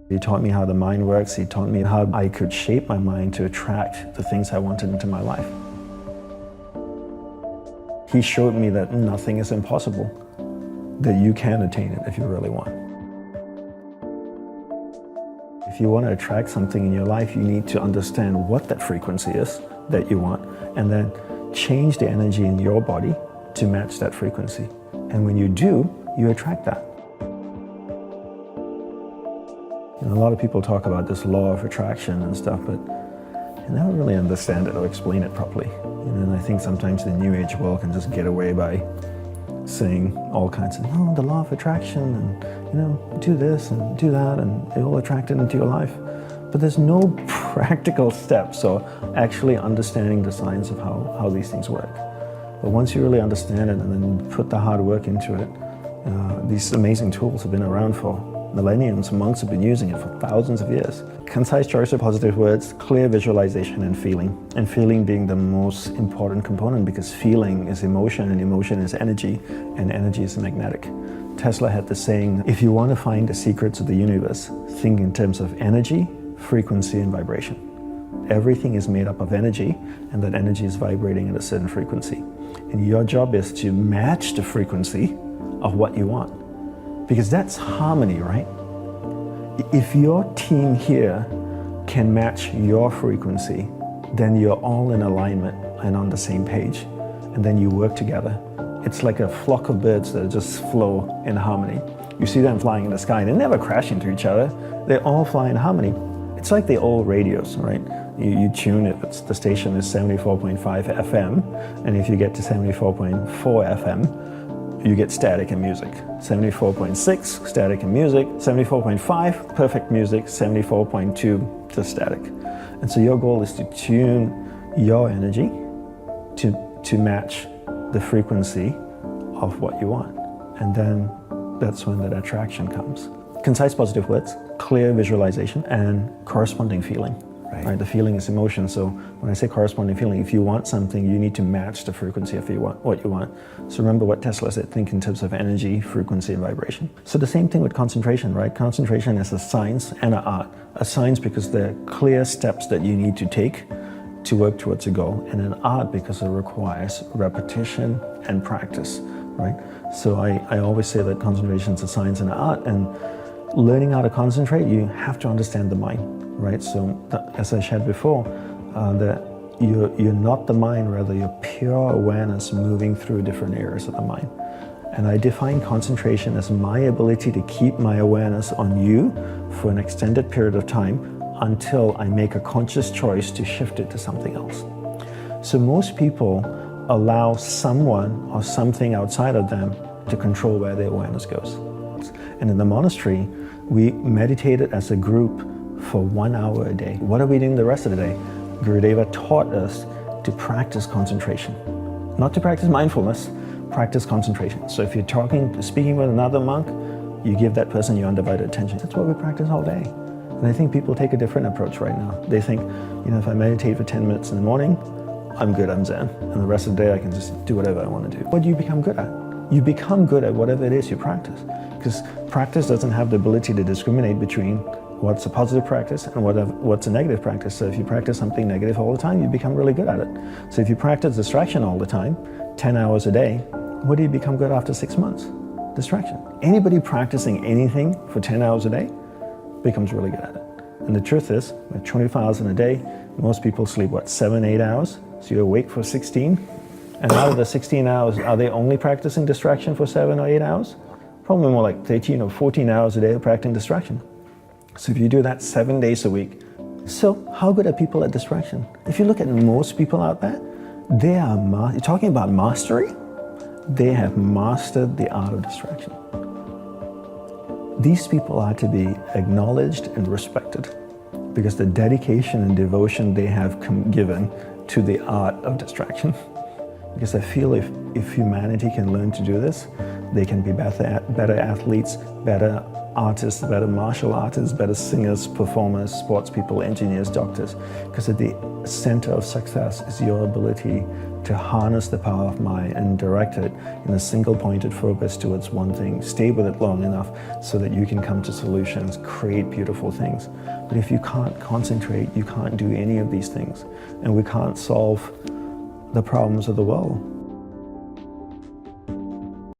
He taught me how the mind works. He taught me how I could shape my mind to attract the things I wanted into my life. He showed me that nothing is impossible, that you can attain it if you really want. If you want to attract something in your life, you need to understand what that frequency is that you want, and then change the energy in your body to match that frequency. And when you do, you attract that. You know, a lot of people talk about this law of attraction and stuff, but I never really understand it or explain it properly. And I think sometimes the New Age world can just get away by saying all kinds of, the law of attraction, and do this and do that, and it will attract it into your life. But there's no practical steps or actually understanding the science of how these things work. But once you really understand it and then put the hard work into it, these amazing tools have been around for millenniums. Monks have been using it for thousands of years. Concise choice of positive words, clear visualization, and feeling being the most important component, because feeling is emotion, and emotion is energy, and energy is magnetic. Tesla had the saying, if you want to find the secrets of the universe, think in terms of energy, frequency, and vibration. Everything is made up of energy, and that energy is vibrating at a certain frequency. And your job is to match the frequency of what you want. Because that's harmony, right? If your team here can match your frequency, then you're all in alignment and on the same page. And then you work together. It's like a flock of birds that just flow in harmony. You see them flying in the sky. They never crash into each other. They all fly in harmony. It's like the old radios, right? You tune it. The station is 74.5 FM. And if you get to 74.4 FM, you get static and music. 74.6, static and music. 74.5, perfect music. 74.2, just static. And so your goal is to tune your energy to match the frequency of what you want. And then that's when that attraction comes. Concise positive words, clear visualization, and corresponding feeling. Right? The feeling is emotion. So when I say corresponding feeling, if you want something, you need to match the frequency of what you want. So remember what Tesla said, think in terms of energy, frequency, and vibration. So the same thing with concentration, right? Concentration is a science and an art. A science because there are clear steps that you need to take to work towards a goal, and an art because it requires repetition and practice, right? So I always say that concentration is a science and an art, and learning how to concentrate, you have to understand the mind, right? So as I shared before, that you're not the mind, rather you're pure awareness moving through different areas of the mind. And I define concentration as my ability to keep my awareness on you for an extended period of time until I make a conscious choice to shift it to something else. So most people allow someone or something outside of them to control where their awareness goes. And in the monastery, we meditated as a group for 1 hour a day. What are we doing the rest of the day? Gurudeva taught us to practice concentration. Not to practice mindfulness, practice concentration. So if you're speaking with another monk, you give that person your undivided attention. That's what we practice all day. And I think people take a different approach right now. They think, if I meditate for 10 minutes in the morning, I'm good, I'm Zen. And the rest of the day I can just do whatever I want to do. What do you become good at? You become good at whatever it is you practice. Because practice doesn't have the ability to discriminate between what's a positive practice and what's a negative practice. So if you practice something negative all the time, you become really good at it. So if you practice distraction all the time, 10 hours a day, what do you become good after 6 months? Distraction. Anybody practicing anything for 10 hours a day becomes really good at it. And the truth is, with 24 hours in a day, most people sleep, 7, 8 hours? So you're awake for 16. And out of the 16 hours, are they only practicing distraction for 7 or 8 hours? Probably more like 13 or 14 hours a day of practicing distraction. So if you do that 7 days a week, so how good are people at distraction? If you look at most people out there, they are, you're talking about mastery? They have mastered the art of distraction. These people are to be acknowledged and respected because the dedication and devotion they have given to the art of distraction. Because I feel if humanity can learn to do this, they can be better athletes, better artists, better martial artists, better singers, performers, sports people, engineers, doctors. Because at the center of success is your ability to harness the power of mind and direct it in a single pointed focus towards one thing. Stay with it long enough so that you can come to solutions, create beautiful things. But if you can't concentrate, you can't do any of these things. And we can't solve the problems of the world.